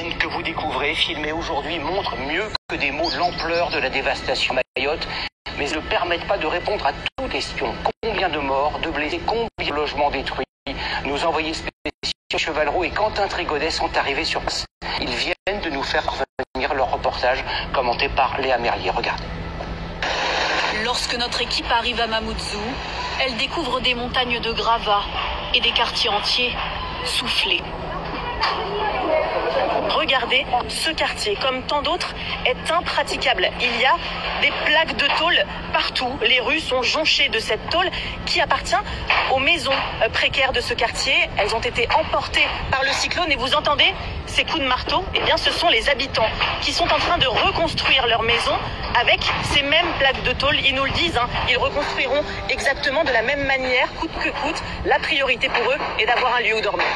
scènes que vous découvrez, filmées aujourd'hui, montrent mieux que des mots l'ampleur de la dévastation à Mayotte, mais ne permettent pas de répondre à toutes les questions. Combien de morts, de blessés, combien de logements détruits? Nos envoyés spéciaux Chevalreau et Quentin Trigodet sont arrivés sur place. Ils viennent de nous faire parvenir leur reportage commenté par Léa Merlier. Regardez. Lorsque notre équipe arrive à Mamoudzou, elle découvre des montagnes de gravats et des quartiers entiers soufflés. Regardez, ce quartier, comme tant d'autres, est impraticable. Il y a des plaques de tôle partout. Les rues sont jonchées de cette tôle qui appartient aux maisons précaires de ce quartier. Elles ont été emportées par le cyclone et vous entendez ces coups de marteau? Eh bien, ce sont les habitants qui sont en train de reconstruire leur maison avec ces mêmes plaques de tôle. Ils nous le disent, hein, ils reconstruiront exactement de la même manière, coûte que coûte. La priorité pour eux est d'avoir un lieu où dormir.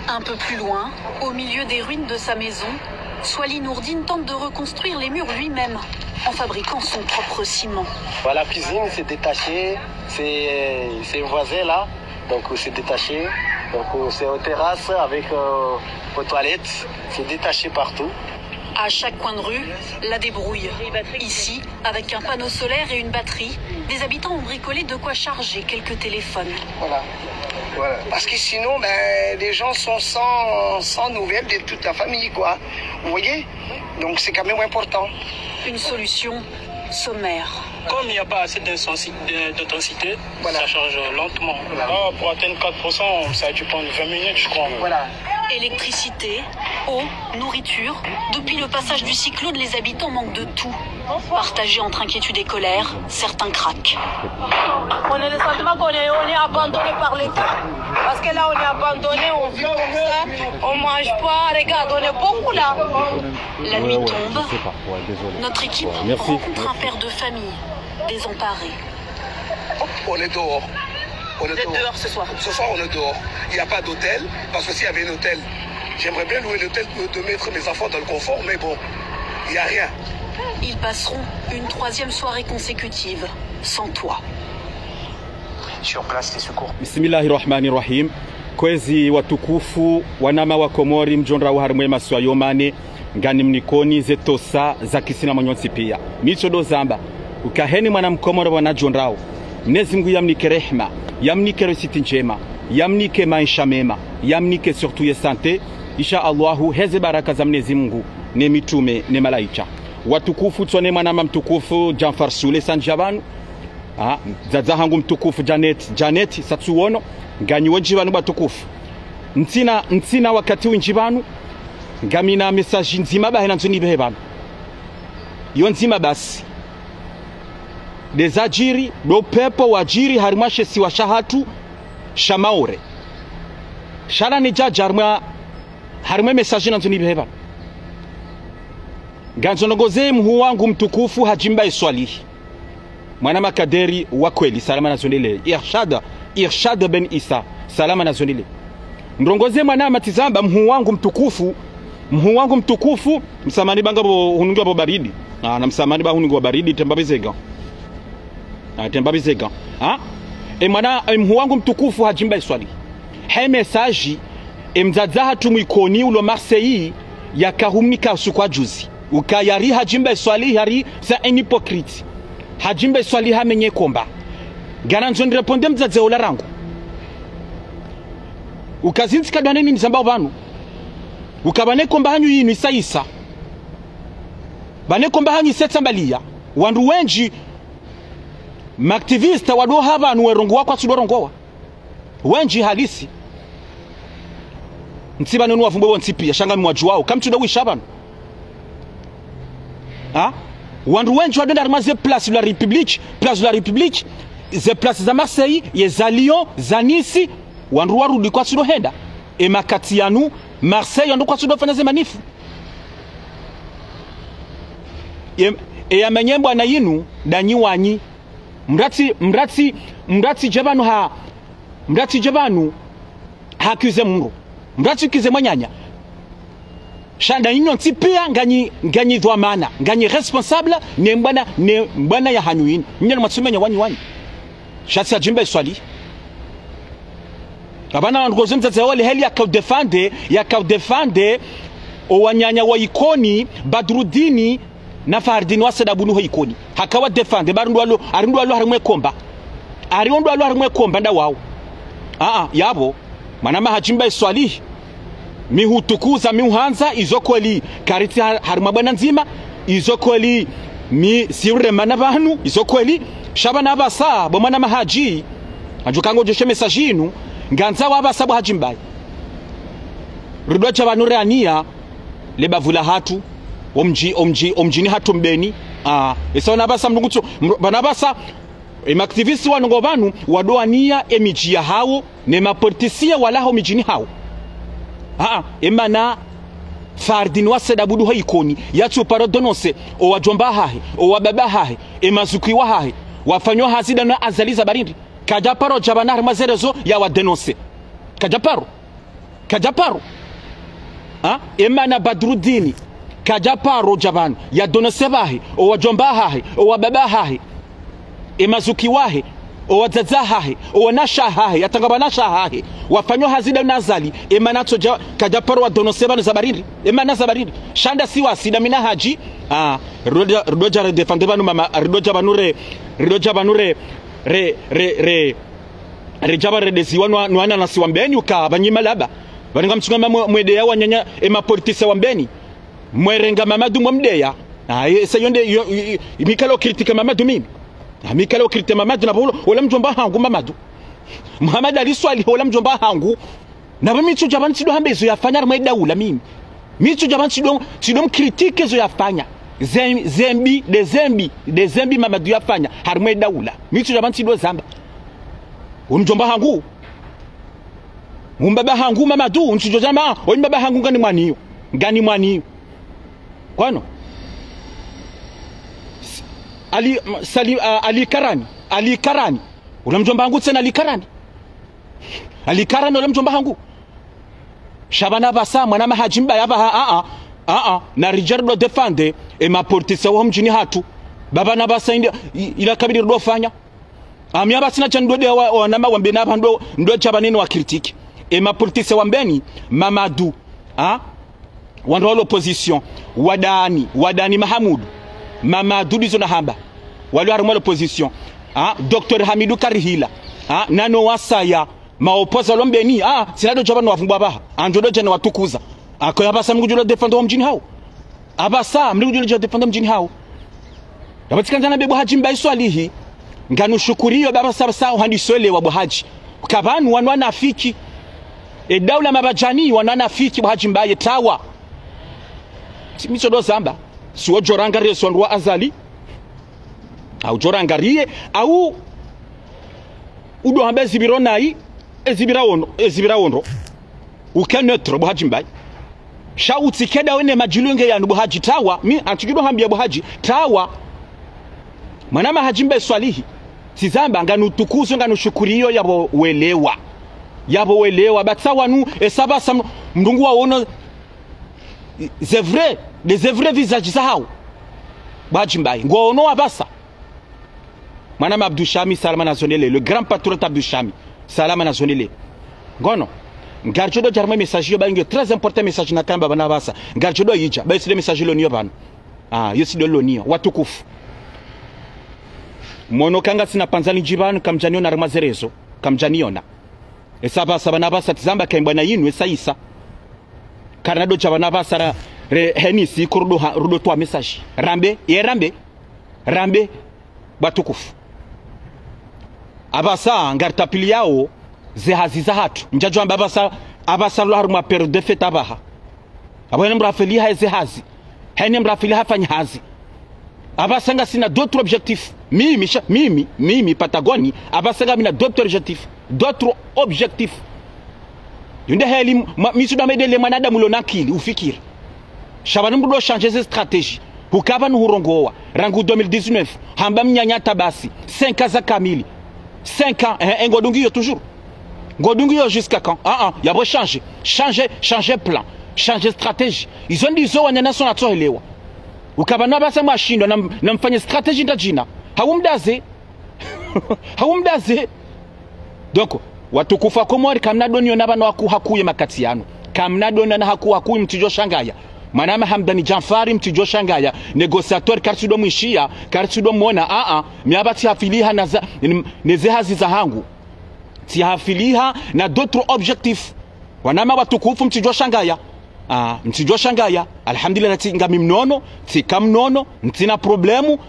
Un peu plus loin, au milieu des ruines de sa maison, Swali Nourdine tente de reconstruire les murs lui-même, en fabriquant son propre ciment. La cuisine s'est détachée, c'est voisin là, donc c'est détaché. Donc c'est aux terrasses avec aux toilettes, c'est détaché partout. À chaque coin de rue, la débrouille. Ici, avec un panneau solaire et une batterie, des habitants ont bricolé de quoi charger quelques téléphones. Voilà. Parce que sinon, les gens sont sans nouvelles de toute la famille, quoi. Vous voyez? Donc c'est quand même important. Une solution sommaire. Comme il n'y a pas assez d'intensité, voilà. Ça charge lentement. Voilà. Pour atteindre 4%, ça a dû prendre 20 minutes, je crois. Voilà. Électricité, eau, nourriture. Depuis le passage du cyclone, les habitants manquent de tout. Partagés entre inquiétude et colère, certains craquent. On a le sentiment qu'on est abandonné par l'État. Parce que là, on est abandonné, on vit comme ça, on mange pas. Regarde, on est beaucoup là. La nuit tombe. Notre équipe rencontre un père de famille, désemparé. On est dehors. Vous êtes dehors ce soir? Ce soir, on est dehors. Il n'y a pas d'hôtel, parce que s'il y avait un hôtel, j'aimerais bien louer l'hôtel de mettre mes enfants dans le confort, mais bon, il n'y a rien. Ils passeront une 3e soirée consécutive, sans toit. Sur place, les secours. Bismillahirrahmanirrahim. Kwezi watukufu wanama wa Komori mjonra wa harimwe maswa yomane ngani mnikoni zetosa za kisina manyonsi pia. Micho do zamba. Ukaheni mwana mkomoro wana jonrao. Mnezi Mungu yamnike rehma, yamnike resiti njema, yamnike maisha mema, yamnike surtout ye sante. Insha Allahu heze baraka za Mwenyezi Mungu ne mitume ne malaika. Watukufu tsone mwana mtukufu Janfar Sule Sanjabanu. Zaza hangu mtukufu Janet Satsuono nganyi wajibanu batukufu. Ntina wakati winjibanu ngamina message nzima bahena nzuni behebanu. Yo nzima basi. Dezajiri do pepo wajiri harimashe siwa shahatu shamaure. Shara ni jaja harima message na nzuni behebanu. Ganzonogoze mhu wangu mtukufu Hajimba Iswalihi. Mwana makaderi wa kweli salama na zonile. Irshad Ben Isa salama na zonile. Mrongoze mwana matizamba mhu wangu mtukufu msamani banga bo hununga bo baridi. Na msamani ba hununga bo baridi tembabizega. Tembabizega. Mwana mhu wangu mtukufu Hajimba Iswalihi. He message mzazaha tumikoni ulo Marseille yakahumika usukwa juzi. Ukayari Hajimba Iswalihi hari sa un hypocrite. Hajimba Iswalihi hamenye komba. Garanzo ndireponde mzaze ola rangu. Ukazintika dwaneni nizamba banu. Ukabane komba hanyu yinu isa. Bane komba hanyu setsambalia. Wandu wenji maktivista wado habanu werongo wako asudorongowa. Wenji halisi. Ntiba nenu wavumbe wonsipia shanga mwajuwao kamtuda wishabanu. Wandu wenji wadenda armaze place de la République, ze place za Marseille, ye za Lyon, za Nice, wandu warudi kwa sudo henda. E makati yanu, Marseille wandu kwa sudo fanya ze manifu. Ya menyembo na yinu, danyi wanyi, mrati jabanu hakize muru. Mrati kize mwanyanya. Shanda yinyo ntipia nganyi dhwamana, nganyi responsable ne mbana ya hanuini. Nyana matsumenya wanyi. Shasi Hajimba Iswalihi. Abana wangozo mzaze wale heli yakau defande o wanyanya wa ikoni Badrudini na Fardini wasedabunuho ikoni hakawa defende barindwalo arindwalo harimwe komba arindwalo harimwe komba nda wao yabo manama hajimba iswali mihutukuza miuhanza izokweli kariti harima bwana nzima izokweli mi siure mana bantu izokweli shaba nabasa bo mana mahaji ajukango jeshe message nganza wabasa bo hajimba rudocha banure ania le bavula hatu omjini hatu mbeni esa nabasa mlunguto banabasa emaktivisi wanongo banu wadoania emiji ya hao ne mapolitisia wala ho mijini hao emana Fardini wasedabudu ha ikoni yachu parodonose o wajomba hahe o wababa hahe emazuki wa hahe wafanywa hazida na azaliza barindi kajaparo jabana mazerezo ya wadenose kajaparo emana Badrudini kajaparo jabana ya donose bahe o wajomba hahe o wababa hahe emazuki wahe o wazaza hahe o wanasha hahe yatangabanasha hahe wafanywa hazida nazali emanato kajaparo wa donoseba zabariri emana zabariri shanda siwa sida mina haji rodoja defende banu mama rodoja banure re jabare desiwa nwana na siwambeni uka banyima laba bananga mchunga mwede ya wanyanya emapolitise wambeni mwerenga mamadu mwamdeya esa yonde mikalo kritika mamadu mimi mikalo kritika mamadu na bolo wala mjomba hangu mamadu Muhammad Ali swali wala mjomba hangu na bamicho jabani sido hambe zo yafanya ramwe daula mimi micho jabani sido mkritike zo yafanya zembi mamadu yafanya harmwe daula micho jabani sido zamba unjomba hangu umbaba hangu mamadu unchijo jama onbaba hangu ngani mwaniyo kwano Ali Karani ula mjomba hangu tena Ali Karani ula mjomba hangu Shabana basa mwana mahajimba yaba na Rijardo defende emapolitisa wa mjini hatu baba na basa ila kabiri dofanya amyaba sina chandode wanama wambe na bando ndo chabanini wa critique emapolitisa wambeni Mamadou wando wa l'opposition wadani Mahamudu Mamadou dizona hamba wali harimo l'opposition Dr Hamidou Karihila nano wasaya maopoza lombeni sinado jabano wafungwa baha anjodo jana watukuza akoya basa mngujula defender wa mjini hao abasa mngujula defender mjini hao yabatikana na bebo haji mbai swalihi nganu shukuriyo baba sasa handiswele wa bohaji kabanu wanwana afiki daula mabajani wanwana afiki bohaji mbai tawa micho do zamba siwo jorangare sonwa azali au jorangarie au udo hambe zibironai ezibirawondo ukenetro bohaji mbai shauti keda wene majilunge ya bohaji tawa mi antugido hambia bohaji tawa manama hajimbe swalihi tizamba nganu tukuzo nganu shukuriyo yabo welewa batsawa nu esaba sam mndungu waona des vrais visages zao bohaji mbai ngono abasa manama Abdou Chami salama na zonele le grand patriote Abdou Chami salama na zonele ngono ngarjodo jarma message yo bangi très important message na kamba bana basa ngarjodo yija ba isi message lo niyo bana yesi do lo niyo watukufu mono kanga sina panzani jibanu kamjanio na ramazerezo kamjaniona esaba sabana basa tizamba kaimba na yinu esaisa karnado chabana basa henisi rudo to message rambe watukufu abasa ngartapili yao zehaziza hatu njajo amba abasa lo haruma pero de feta baha abone mrafeli ha zehazi hene mrafeli hafanya hazi abasa nga sina d'autres objectifs mimi Patagoni abasa nga mina d'autres objectifs yunde heli misuda medele manada mulonakili ufikiri shabanu mbudo changer ses stratégies ukaba nuhurongowa rangu 2019 hamba mnyanyata basi 5 ans kamili 5 ans ngodungiyo toujours ngodungiyo jusqu'à quand yabo changer plan changer stratégie ils ont dit zo wanyana sona toelewa ukaba na basa mashindo na mfanye stratégie ndajina hawumdaze donc watukufa komori kamna donyo nabana waku hakuye makati yanu kamna dona na hakuye mtijo shangaya manama Hamdani Janfari mtijo shangaya negociateur kartudo mwishia kartudo mwona miaba tiafiliha na nezehazi za hangu tiafiliha na d'autres objectifs wanama watukufu mtijo shangaya mtijo shangaya alhamdulillah tinga mimnono tikamnono ntina problemu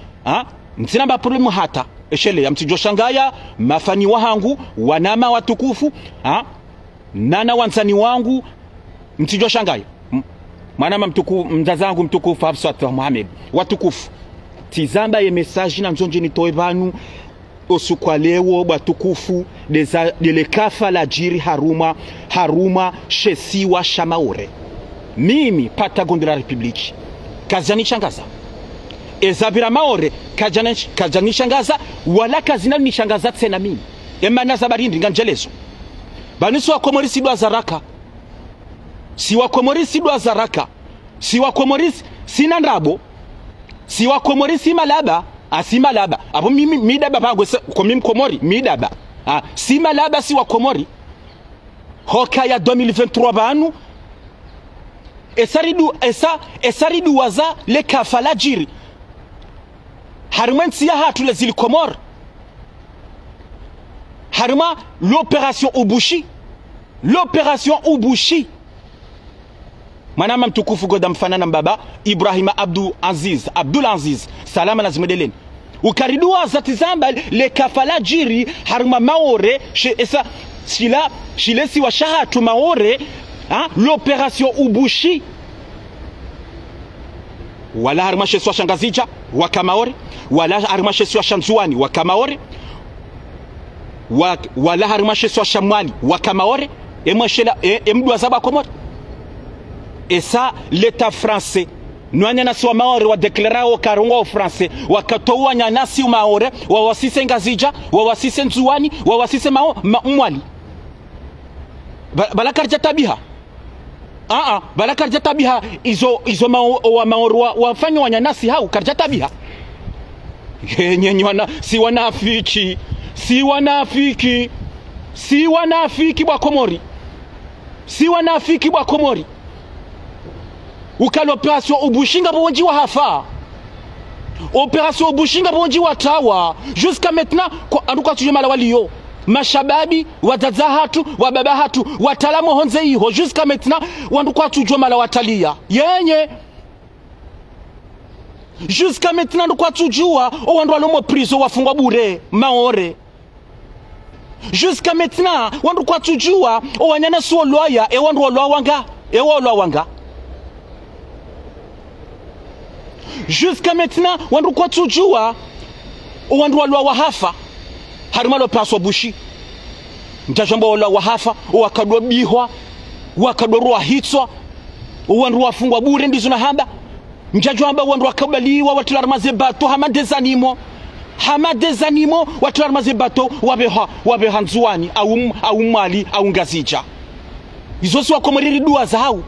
ntina ba problemu hata eshele ya mtijo shangaya mafani wahangu wanama watukufu nana wanzani wangu mtijo shangaya manama mzazangu mtukufu Hafsat Mohamed watukufu tizamba ye message na njonje nitoe banu osukwa leo batukufu de lekafa la jiri haruma shesiwa shamaure mimi Patagon de la République kazani shangaza ezabira maore kazani shangaza wala kazina nishangaza tena mimi emana za barindi nganjelezo baniso wakomori sidwa zaraka si wakomori sidwa zaraka si wakomori sina ndabo si wakomori si malaba si malaba abo mimi midaba bagwe ko mimi komori midaba si malaba si wakomori hoka ya 2023 banu esaridu waza le kafala jiri harman siya hatu le zili komor harma l'opération Ubushi manama mtukufu goda mfanana mbaba Ibrahima Abdul Aziz salama lazimedelen ukaridua zatizamba le kafala jiri harma maore esa shilesi wa shahatu maore l'opération Ubushi wala harma sheswa shangazija wa kamaore wala harma sheswa shanzuani wa kamaore wala harma sheswa shamwali wa kamaore emwashela emdwa zaba komori esa l'état français nwanya nasi wa maore wa deklara wa karungo wa français wakatoa nyanasi maore wa wasise ngazija wa wasise nzuani wa wasise mwali balakarja tabiha balakarja tabiha izo maore wafanya wanyanasi hau karja tabiha nyenye si wanafiki bwa komori ukali opération Ubushinga bonji wa hafa opération Ubushinga bonji wa tawa jusqu'à maintenant anduka tuje mala waliyo mashababi wadaza hatu wababa hatu watalamu honze hiho jusqu'à maintenant wanduka tuje mala watalia yenye jusqu'à maintenant ndukwa tujua wandu alomo prison wafungwa bure maore jusqu'à maintenant wandu kwa tujua wanyana suo loya wandu walwa wanga jusqu'à maintenant wandu kwa tujua wandu walwa wahafa harimalo paso bushi mtajamba walwa wahafa wakadwa bihwa wakadwa ruwa hitswa wandu wafungwa bure ndizo na hamba mjajwamba wandu wakabaliwa watularmaze bato hamadezanimo watularmaze bato wabeha nzuani au mali au ngazija izo si wakomoriri dua za hau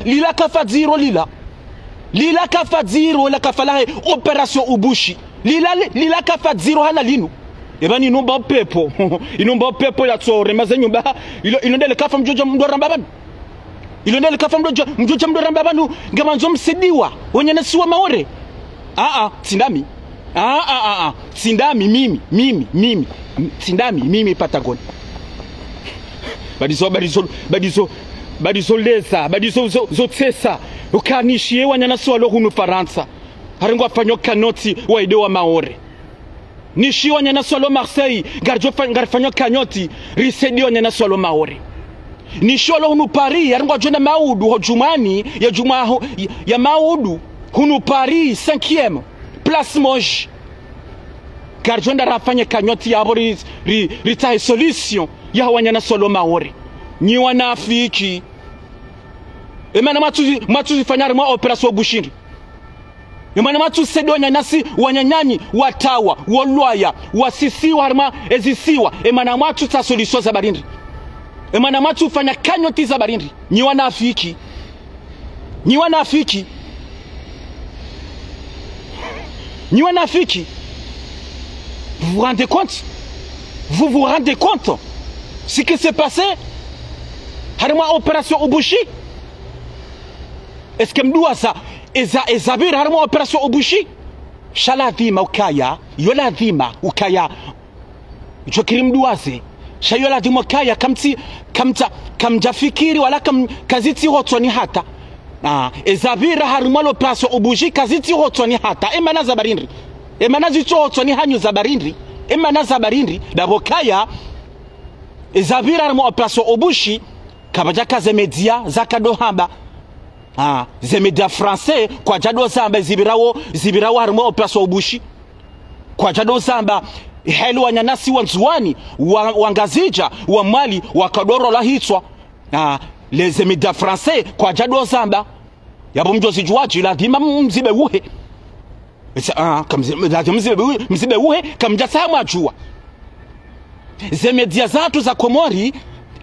lila kafa zero lila kafa zero la kafalahe opération Ubushi lila kafa zero hana linu ebani inomba pepo ya tsore mazenyumba ilondele kafa mjoja mdoramba banu ilondele kafa mjoja mdoramba banu ngamanzo msediwa wenye nasiwa maore tsindami tsindami mimi tsindami mimi Patagon badizo leza badizo zotsesa ukanishie wanyana swalo hunu Faransa harengo afanyo kanoti waide wa maore nishi wanyana swalo Marseille garfanyo kanoti risedi wanyana swalo maore nisholo hunu Paris harengo ajona maudu hojumani ya maudu hunu Paris 5e place Moje garjonda rafanye kanyoti yabo ritahe solution ya wanyana swalo maore ni wanafiki emana matu fanyari mwa opération Bushiri emana matu sedo nyanasi wanyanyanyi watawa wolwaya wasisiwa harma ezisiwa emana matu ta solution za barindri emana matu fanya kanyoti za barindri ni wanafiki vous vous rendez compte ce qui s'est passé harma opération Ubushi eske mduasa ezabira harimo operation obushi shaladhima ukaya yoladhima ukaya jokiri mduase shayoladhima ukaya kamjafikiri wala kaziti hotoni hata ezabira harimo operation obushi kaziti hotoni hata emana zabarindri emana zicho hotoni hanyu zabarindri emana zabarindri dabokaya ezabira harimo operation obushi kabajaka zemedia zakadohamba zemedia français kwa jado zamba zibirawo harimo operation obushi kwa jado zamba helu wanyanasi wanzuani wangazija wa mali wakadoro la hitwa les zemedia français kwa jado zamba yabo mjozi juaji lazima mzibe uhe mzibe uhe kamjasa mwajua zemedia zatu za Komori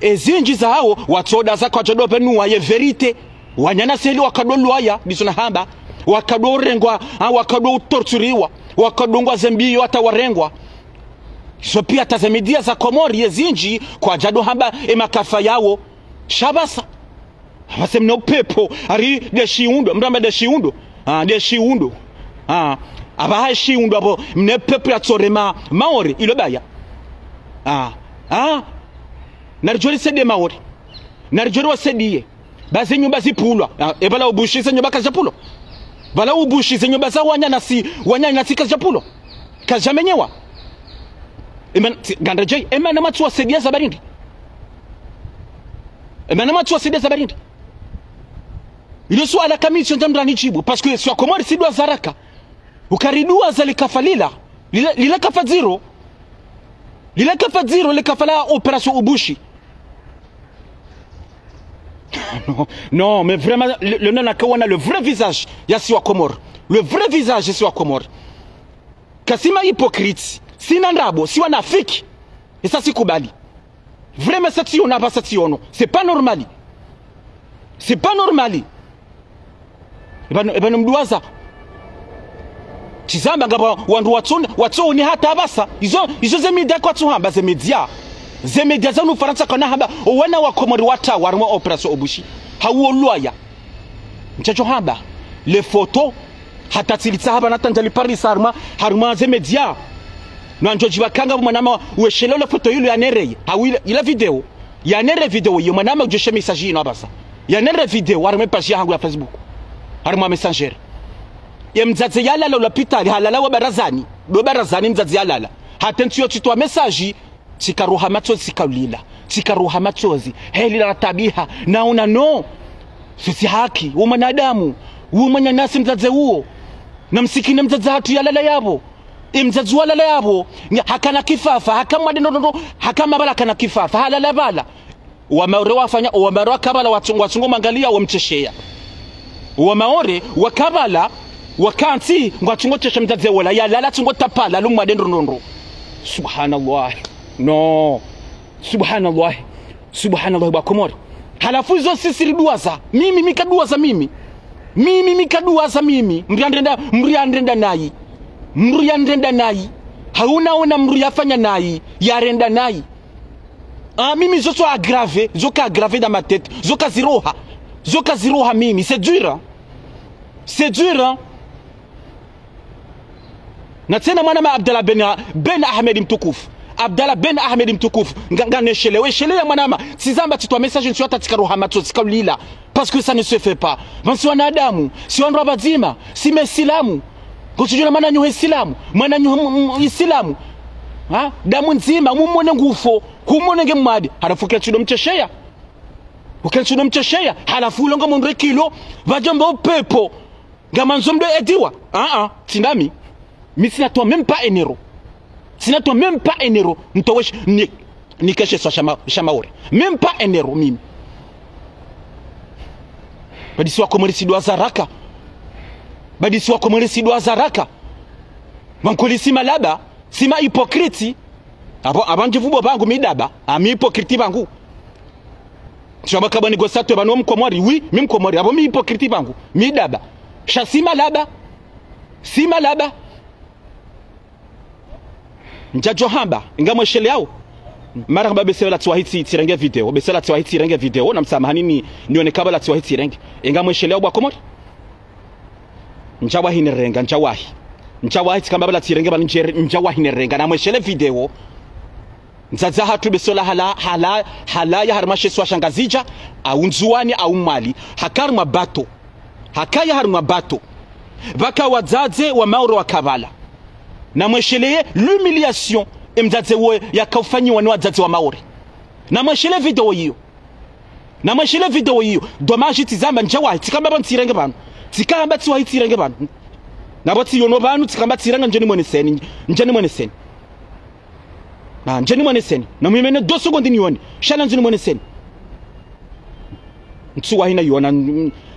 ezinji za hao watoda za kwa jado penua ye verite wanyana seli wakadolwaya bisona hamba wakadorengwa wakado torturiwa wakadongwa zembio hata warengwa so pia tazemedia za Komori yezinji kwa jado hamba emakafa yao shabasa basemno pepo ari de shiundo mramba de shiundo de shiundo abaha shiundo abo mne pepo ya torema maori ilobaya narijori sede maori narijori wasediye baze nyumba zipulwa ebala ubushize nyumba kajapulo bala ubushize nyumba za wanyana si kajapulo kajamenyewa gandaje emana matu wasedia za barindi emana matu wasedia za barindi ile swala kamisi ndamra nijibu parce que sio Komori si doa zaraka ukaridua za likafalila lile kafaziro le kafala opération ubushi. Non, mais vraiment, le nom a le vrai visage, yasi wa Komori. Le vrai visage, yasi wa Komori. Kasima hypocrite, si nandrabo, si wanafiki, et ça c'est kubali. Vraiment, ça si on n'a pas ça si on c'est pas normal. C'est pas normal. Et ben mduaza. Tizamba ngaba wandu watsoni hata basa. Izo zemedia kwa tuhamba zemedia. Zemedia za Ufaransa kana hamba wana wa Komori wata warimo operation obushi hawolwaya mchacho hamba les photos hata tilitsa haba natanjali Paris harma zemedia nanjoji bakanga mwanama weshelo le photo yule yanereye hawila ila video yanere video yo mwanama ujoshe message ino basa yanere video harma page yangu ya Facebook harma messenger ye mzazi yalala l'hôpital halala wa barazani do barazani mzazi yalala hatentsiyo chitwa message sikaruha machozi sikaulila sikaruha machozi helila tabiha naona no sisi haki wa mwanadamu wa mwanyanasi mzazi huo na msikine mzazi hatu yalala yabo mzazi walala yabo hakana kifafa hakama denono hakama bala kana kifafa halala bala wa maore wafanya wa maore kabala watungo mangalia wamcheshea wa maore wakabala wakanti ngwatungo chesha mzazi wala yalala tungo tapala lumwa denono subhanallah. No, subhanallah wa Komori. Halafu hizo sisi riduaza mimi mikaduaza mimi mikaduaza mimi mriandenda nayi hauna ona mriyafanya nayi yarenda nayi mimi zoso aggrave dans ma tête zoka ziroha mimi c'est dur na tena mwana Abdallah Ben Ahmed mtukufu Abdallah Ben Ahmed mtukufu ngane shelewe mwanama sizamba titwa message nsi watatika roha macho tikaulila parce que ça ne se fait pas vansi wanadamu si wandu abazima si mesilamu kusijuna mwana nyu islamu mwana nyu islamu damu nzima mumone ngufo humone ngemadi halafu kechudo mchesheya halafu longa mondre kilo vajamba upepo ngamanzo mdo ediwa tindami misina toi même pas enero sinato même pas enero mtowesh ni keshe sa shamaore même pas enero mimi badisi wa Komori sidwa zaraka bankoli sima laba sima hypocrite abanje vubo bangu midaba ami hypocrite bangu chama kabani gosato bano mkomori oui mimi mkomori abo mi hypocrite bangu midaba shasima laba sima laba njajo hamba ingamwe shele yao mara kamba besela twahiti tirenge video besela twahiti tirenge video na msamahani nione kabla twahiti tirenge ingamwe shele yao bwa Komori njawahi nerenga njawahi tikambabala tirenge bali njawahi nerenga na mweshele video nzaza hatu besola hala ya harmashe swa shangazija au nzuani au mali hakarma bato hakaya harma bato baka wadzaze wa mauro wa kabala na mwesheleye l'humiliation imdzaze we yakaufanyi wanu wadzaze wa maure na mweshele video hiyo dommage tizamba njawahi tikambaba ntirenge banu tikamba tiwahi tirenge banu nabo tiyono banu tikamba tiranga njeni mwene seni na njeni mwene seni na mwimene 2 secondes nione shana njeni mwene seni ntsuwa hina yona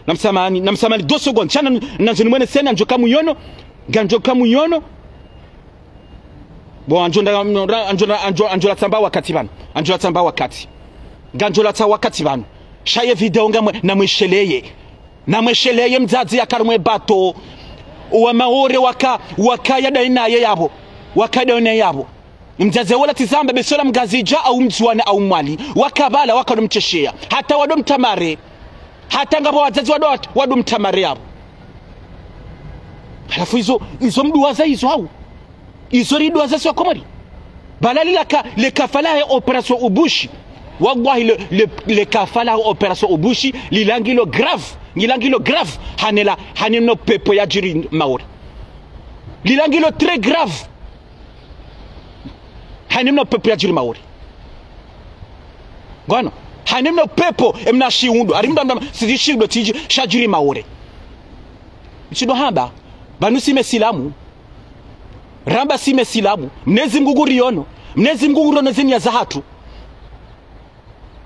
namsamani 2 secondes shana njeni mwene seni anjoka muyono bo anjola tsamba wakati banu ganjola tsa wakati banu shaye video ngamwe na mwesheleye mzazi yakarumwe bato wa maore wakaya dainaye yabo mzazi wala tizamba besola mgazija au mzwana au mwali wakabala wakalumcheshea hata wadomtamare hata ngabo wazazi wadomtamare yabo halafu hizo mduwaza hizo au hizo riduwaza sio komari balali le kafala ya operation ubushi wallahi le kafala operation ubushi lilangilo grave haneno pepo ya jiri maori lilangilo très grave haneno pepo ya jiri maori ngwana haneno pepo emna shiundu arimda sidishido tiji shajiri maori chido hamba banusi mesilamu ramba si mesilamu mnezi mguguriono zini ya zahatu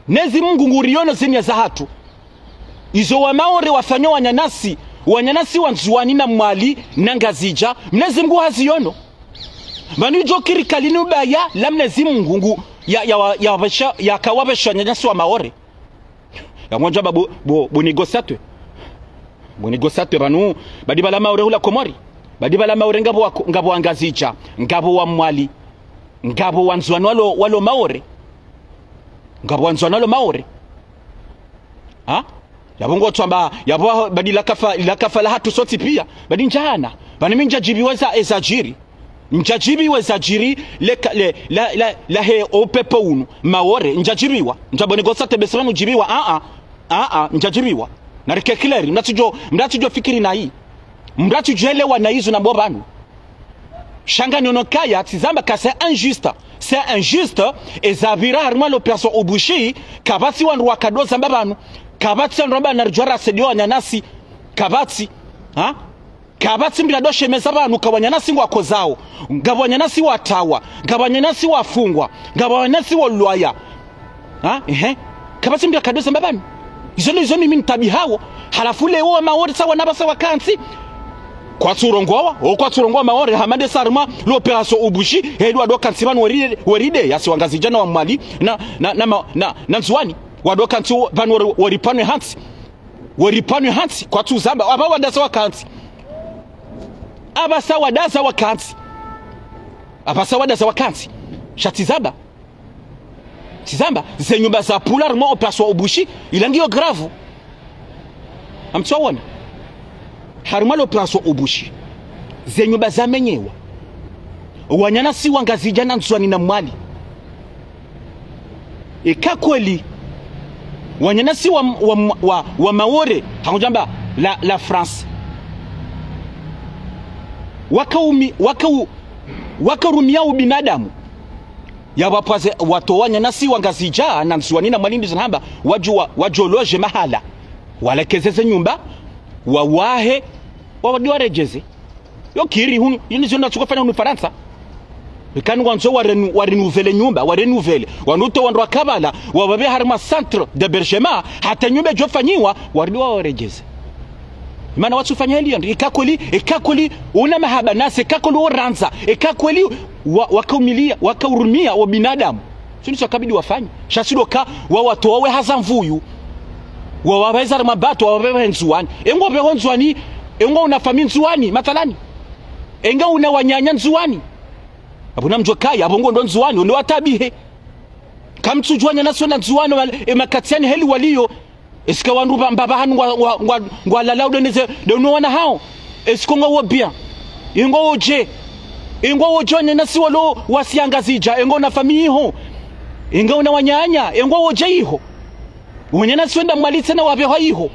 nezi mguguriono zini ya zahatu izo wa maore wafanyo wanyanyasi wanzuani na mwali na ngazija mnezi mgu haziono manu jokiri kalini ubaya la mnezi mgungu ya kawabesha wanyanyasi wa maore ya mwanja babu bunigosatwe banu badibala maore hula komori badibala maore ngabo angazija ngabo wa mwali ngabo wanzuani walo maore ha yabongo twamba yabo badila kafa la hatu soti pia badi njana bani minja jibiweza ezajiri njajibiwa ezajiri la he opepo unu maore njajibiwa njabone gosate besema njibiwa njajibiwa na rike clear mnatujo fikiri na hii mnatujelewa na hizo na mbobanu shanga nionokaya tizamba ka c'est injuste ezabira harma l'opération obushi kabati wandu wakadoza mbabanu kabati nroba na rjora sedio nyanasi kabati mbila doshe meza banu kawanyanasi ngwako zao ngabwanyanasi watawa ngabwanyanasi wafungwa ngabwanyanasi wolwaya kabati mbila kadoza mbabanu izo mimi ntabi hawo halafu leo maori sawa nabasa wakansi kwa turongowa maore hamade sarma l'opération obushi hedwa do kansibanu weride yasi wangazijana wa mwali na nzuani wadokanti banu waripanwe hansi kwa tuzamba aba wadasa wakanti abasa wadasa wakanti shatizamba zenyumba za pular mo opération obushi ilangio grave amtsawona haruma l'opération obushi zenyumba za menyewa wanyana si wangazijana nzwani na mwali ikakweli wanyanasi wa maore hakujamba la France wakarumia ubinadamu ya wapaze watu wanyanasi wangazija na nsuani na malindi zanamba wajoloje mahala walekezeze nyumba wawahe wawarejeze yokiri hunu yinizo nachukufanya hunu Faransa kani wanzo warenuvele nyumba wanuto wandu wakabala wababe harima centre d'hébergement hata nyumba jofanyiwa wardiwa warejeze maana watu fanya hili ikakweli una mahaba nase ikakweli oranza ikakweli wakaurumia wa binadamu sio kabidi wafanye shasidoka watu wawe hazamvuyu wawabeza harima bato wababe nzuani engobe honzuani engo unafami nzuani mathalani enga una wanyanya nzuani abuna mjokaya abongo ndo nzuani ndo watabihe kamtsujwanya nasona nzuani emakatiani heli waliyo iska wandu mbaba hanu ngwala laudo neze dono wana hao esikonga wo bien ingo oje ingo ojone nasi walo wasiangazija ingo na famiho ingo na wanyanya ingo oje iho wonyana swenda mwalitse na wabe iho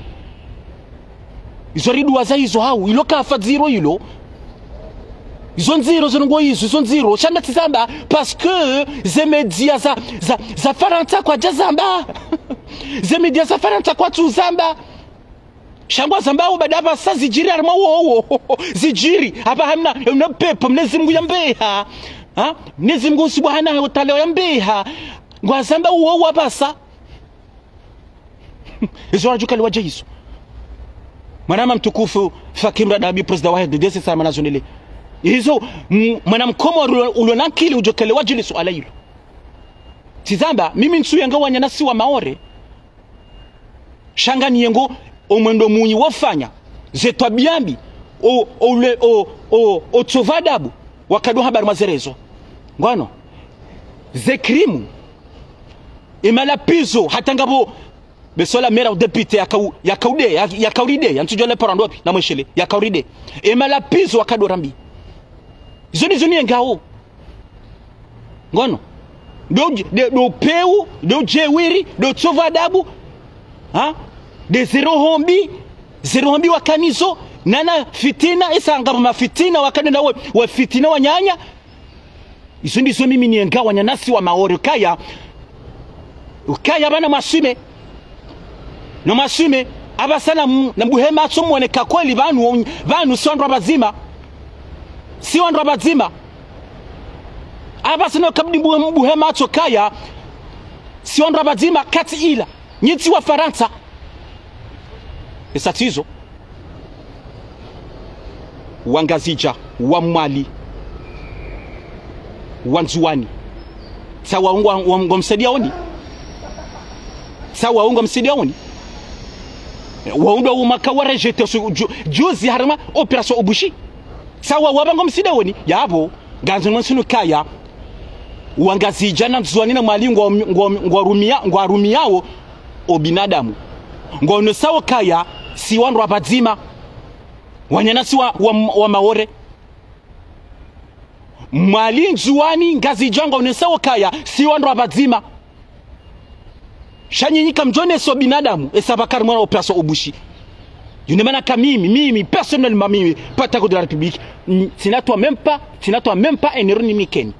izo ridwa za izo hau ilo kafa zero ilo izo nziro zongo izo nziro chanda tizamba parce que ze media za faranta kwa jazamba ze media za faranta kwa tuzamba shangwa zamba ubadaba sa zijiri arma wo zijiri hapa hamna una pepo Mwenyezi Mungu yambeha ha Mwenyezi Mungu Subhanahu wa Ta'ala yambeha ngwa zamba wo abasa izo rajuka liwaje hizo mwanama mtukufu Fakimra Dabi president wa HDDC sama nazonele hizo mwanamkomo ulionakili ujokele wajili swala hilo tizamba mimi nsuyanga wanyana wa maore shanga niyengo omwendo munyi wafanya zetwa biambi o tovadabu wakado habari mazerezo ngwano zekrimu imalapizo hatangabo besola mera o deputy ya kauride yantujole parandopi na mweshele ya kauride imalapizo wakado rambi zoni ngao ngono do peu do jewiri do tovadabu ha de zero hombi wakanizo nana fitina isanga mafitina wakane wa fitina wanyanya izo ndizo mimi nienga wanyanasi wa maori ukaya bana masume no masume abasana na buhema tsomwoneka kweli banu sondwa bazima si wandwa bazima abasana kabdi buhema tsokaya si wandwa bazima kati ila nyiti wa Faransa esatizo wangazija wa Mali wanzuani sawa ungo msedia oni sawa ungo msedia oni waundo umakawa rejete juzi harama operation obushi sawa wabango msedia oni yabo ganzo nsunu kaya wangazija na nzuani na Mali ngwarumiao obinadamu ngono sawa kaya si wandu abazima wanyana si wa maore Mali nzuani ngazi jango ne sawa kaya si wandu abazima shanyinyika mjone so binadamu esabakari mwana operation obushi yunemana mimi personnellement mimi patako de la République sinatwa même pas un euro ni mikeni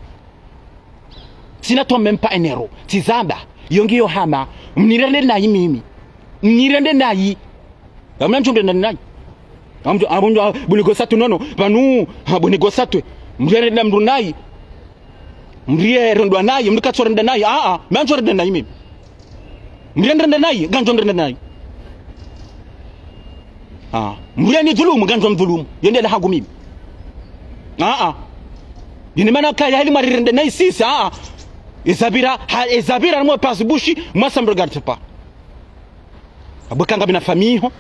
sinatwa même pas un euro tizamba yongiyo hama mnirende nayi mimi mnirende nayi amnanjombe nayi amjo bunigosatu nono banu bunigosatu mrende na mrunayi mrierendwa nayi mlikatsorenda nayi manjorenda nayi mimi mrende nayi ganjomrende nayi mreni dhulumu ganjom dhulumu yende la hagu mimi yini mana kaya hali marirende nayi sisi ezabira mwa pasibushi mwasa mregarde pa abukanga bina famiho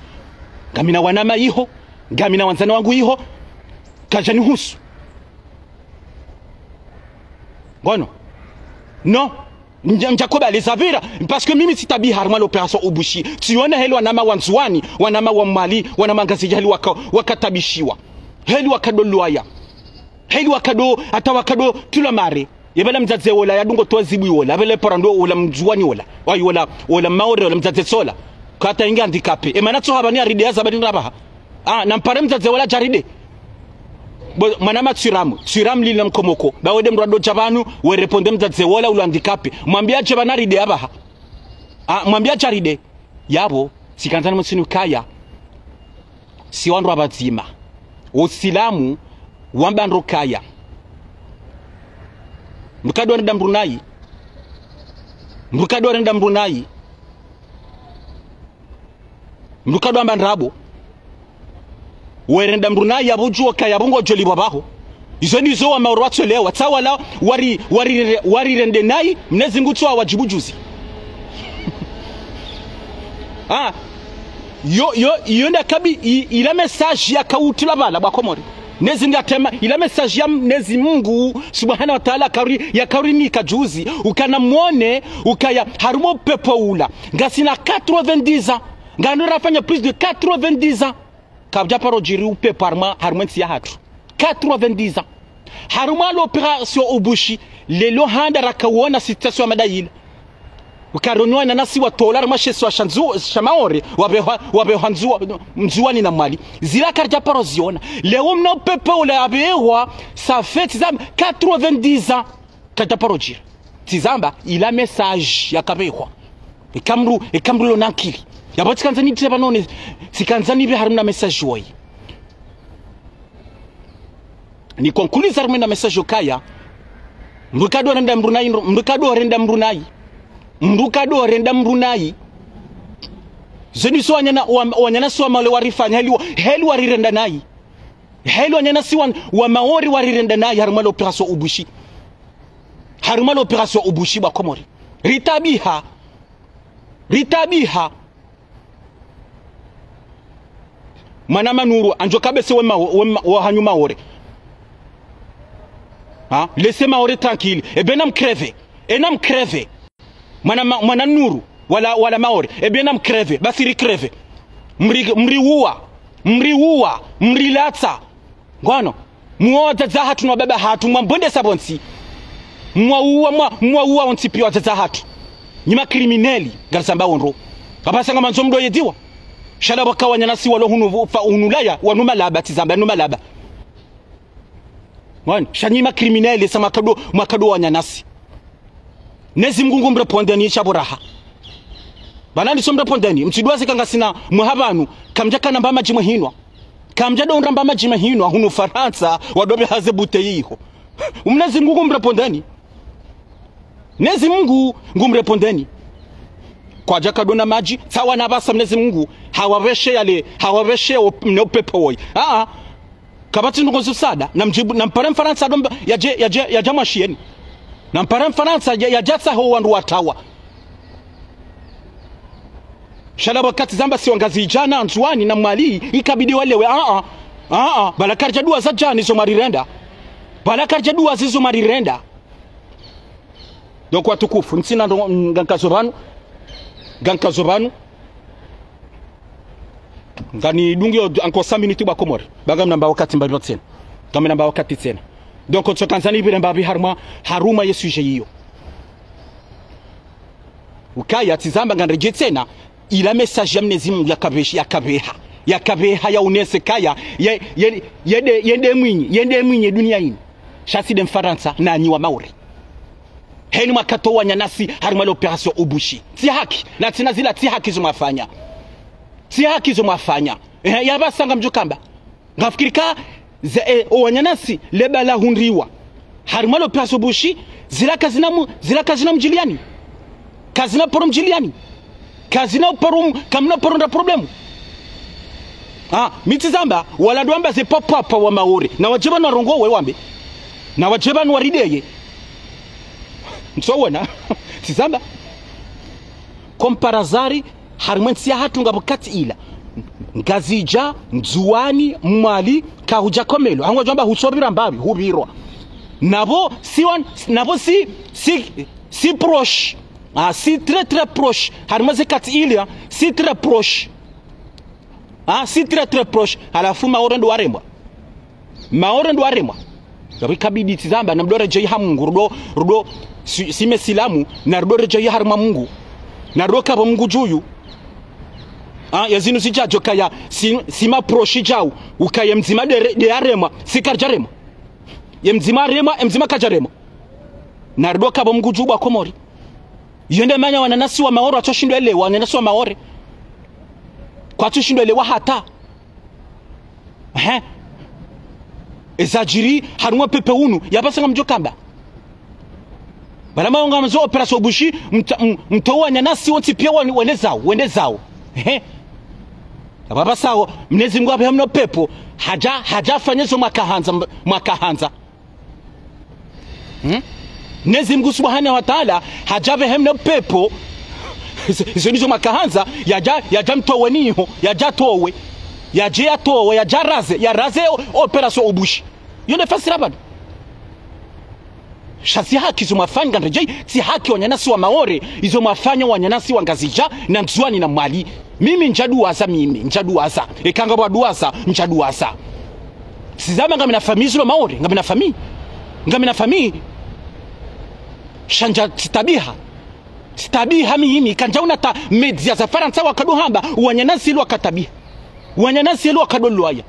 gamina wanama iho gamina wanzana wangu iho kajani husu ngono no njakoba lezavira parce que mimi sitabi harma l'opération obushi tiona heli wanama wanzuani wanama wa Mali wanama ngazi heli wakatabishiwa heli wakadoluaya heli wakado atawakado tulamare yebala mzadze wola yadungo tozibu wola bele parando wola mjuani wola wayi wola maore wola mzadze sola kata inga handicapé e manatso habani aride azabani rabaha na mpare mzadze wola jaride manama tsiram lila mkomoko bawede mrado jabanu we reponde mzadze wola ulu handicapé mwambia jabana ride abaha mwambia jaride yabo sikanzana musinu kaya si wandu abazima osilamu wambandro kaya mukado nda mbrunayi mukado ambandrabo werenda mbrunayi abujua kaya bungo joli babaho izo nizo wa maurwatso lewa tawala wari rende nayi Mwenyezi Mungu twa wajibu juzi yo ndakabi ila message ya kautila bala bakomori nezi ngatema ila message ya Mwenyezi Mungu Subhanahu wa Ta'ala ya karini kajuzi ukana muone ukaya harumo pepo ula ngasina 90 ans ngano rafanya plus de 90 ans kabja parojiri upe parma harmenti ya hatu 90 ans haruma l'opération Ubushi lelo handa rakawona situation madayila ukaronwa na nasi watola masheso shanzu shamaore wabe hanzu mzuani na mali zila karja paroziona leo mna pepe ule abewa ça fait tizam 90 ans karja parojiri tizamba ila message yakabehwa ekamru lo nankili yabati kanzani teba none sikanzani be haruna message woyi ni konkuluza haruna na message okaya mbukado renda mbrunai mbukado renda mbrunai zeni so wanyana so male warifanya heli warirenda nai heli wanyana si wa maori warirenda nai haruma l'opération Ubushi haruma l'opération Ubushi ba Komori ritabiha mana manuru anjokabe se wa hanyuma ore ha laissez maore tranquille et benam creve mana nuru wala maore et benam creve basiri creve mrilatsa ngwano muoza za hatu no baba hatu mwambonde sabonsi mwa onti pio za hatu nyima krimineli garsamba onro abasanga manzo mdo yediwa shala bakawanya nasi walo hunulaya wanuma laba tizamba numa laba ngwani shanyima krimineli sama makado wanya nasi nezi mgungu mrepondeni chaburaha banani somrepondeni mtidwaze kanga sina muhabanu kamja kana mbama jimwe hinwa kamja do ndamba majima hinwa hunu Faransa wadobe haze buteyiho umnezi mgungu mrepondeni nezi Mungu ngumrepondeni kwa jaka dona maji sawa na basa mnezi Mungu hawaweshe no pepe woi kabati ngonzo sada na mpare Faransa domba ya jama shieni na mpare Faransa ya jatsa ho wandu watawa shalaba kati zamba si wangazi jana antuani na mali ikabidi walewe balakarja dua za jani zo marirenda balakarja dua zizo marirenda donc watukufu nsina gankazobanu ngani dungi encore 5 minutes ba Komori bagam namba wakati mbali tena kama namba wakati tena donc to Tanzania bi namba bi haruma ye sujet hiyo ukaya tizamba nganreje tena ila message yamnezi Mungu yakabeha ya unese kaya yende mwinyi dunia hii shasi de Faransa na nyiwa maori heni makato wanya nasi haruma l'opération Ubushi si haki na tina zila si haki zo mafanya yabasanga mjokamba ngafikirika wanya nasi lebala hundriwa haruma l'opération Ubushi zila kazina mjiliani kazina porom mjiliani kazina porom kamna poronda problemu mitizamba wala duamba ze papa wa maori na wajeba na rongo we wambe na wajeba na warideye msowona tizamba komparazari harmensi ya hatu ngabukati ila ngazija nzuani mwali kahuja komelo angwa jamba husobira mbabi hubirwa nabo si proche si très proche harmensi kati ila si très proche si très proche alafu maore ndo waremwa kabikabidi tizamba na mdore jei hamungu rudo sime silamu na rudo jei harma Mungu na roka ba Mungu juyu yazinu sijajo kaya sima proche jau ukaya mzima de arema sikarjarema ye mzima kajarema na roka ba Mungu juyu ba Komori yende manya wananasi wa maoro atoshindwa elewa wananasi wa maore kwa tushindwa elewa hata ezajiri harumwa pepe unu yabasanga mjokamba balama ngamazo opération Ubushi mtowa nyanasi woti pia wende zao baba sawo mnezi Mungu abe hamno pepo haja fanyezo makahanza mnezi Mungu subhanahu wa ta'ala hajabe hamno pepo izo nizo makahanza yaja mtowe niho yaja towe yaraze opération Ubushi yone fasira bado shasi haki zo mafanya ngeje si haki wanyanasi wa maore izo mafanya wanyanasi wa ngazija na nzwani na mali mimi njaduasa mimi njaduasa ekanga bwa duasa njaduasa sizama ngamina famille zilo maore ngamina famille shanja stabiha mimi kanjauna ta media za Faransa wakaduhamba wanyanasi lo akatabia wanyanasi lo akadolwaya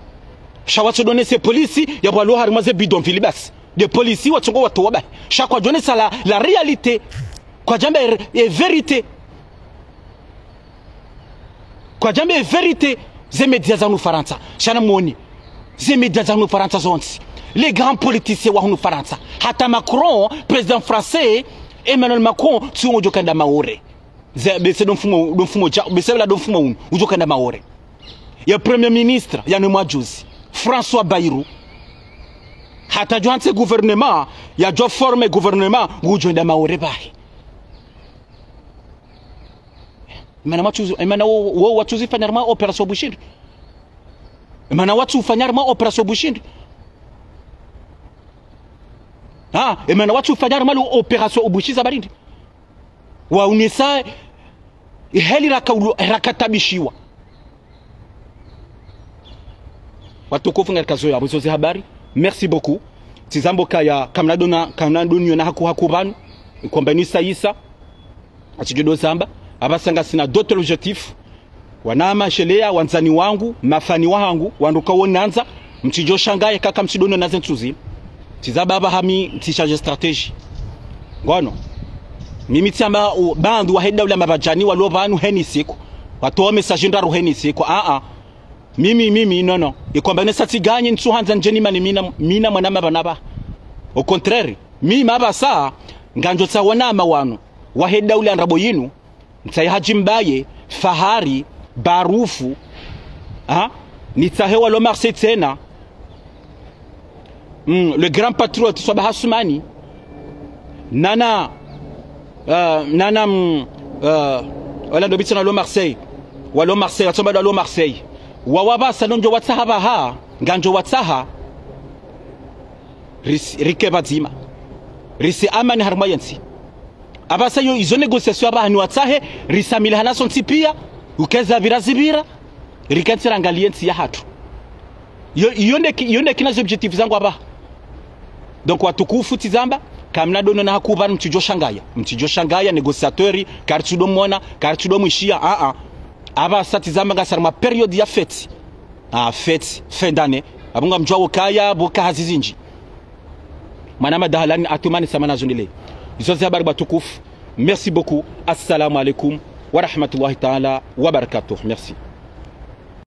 shawatso donese polisi ya bwalo harimaze bidonville bas de polisi watsongo watu wabahi shakwa donesa la réalité kwa jambe et vérité kwa jambe vérité ze media za Faransa shana moni ze media za Faransa zonsi les grands politiciens wa Faransa hata Macron président français Emmanuel Macron tu ujokanda maore ze bese don fumo cha bese la don fumo ujokanda maore ya premier ministre ya ne mwajuzi François Bayrou hata joanse gouvernement ya jo former gouvernement ujonda maore bahi Emana wo watuzi fanyarma opération Bushiri Emana watu fanyarma opération Bushiri Emana watu fanyarma opération Bushiri zabarindi wa unisa heli rakatabishiwa watukufu ngarikazo ya buzozi habari merci beaucoup tizambo kaya kamnadonyo na hakubanu kwamba ni saisa atijodo zamba abasanga sina d'autres objectifs wanama shelea wanzani wangu mafani wangu wanduka wonanza mtijo shangaye kaka msidono naze ntuzi tizaba hami tishaje strategy ngono mimi tiamba bandu waheda ule mabajani walo banu heni siku watoa message ndaro heni siku mimi no ikwamba nesa tiganye ntsuhanza njeni mani mina mwanama banaba au contraire mimi mabasa nganjo tsawana mawano waheda ule andrabo yinu mtsai hajimbaye fahari barufu nitsahewa lo Marseille tena le grand patriote Swaba Hassoumani nana wala ndo bitana lo Marseille walo Marseille atomba lo Marseille wawabasa nonjo watsaha nganjo watsaha rike bazima risi amani harmayansi abasa yo izo négociation abantu watsahe risamila hanaso ntipia ukeza birazibira rikatsira ngaliensi ya hatu yonde kina objectif zangu aba donc watukufu tizamba kamna dono na hakuba mtijo shangaya négociateur kartudo mona kartudo mwishia aba satizamba ngasarma period ya fête fête fin d'année abunga mjwa kaya boka hazizinji manama dahalani atumani samana zondile izozi habari batukufu merci beaucoup assalamu alaikum wa rahmatullahi ta'ala wa barakatuh merci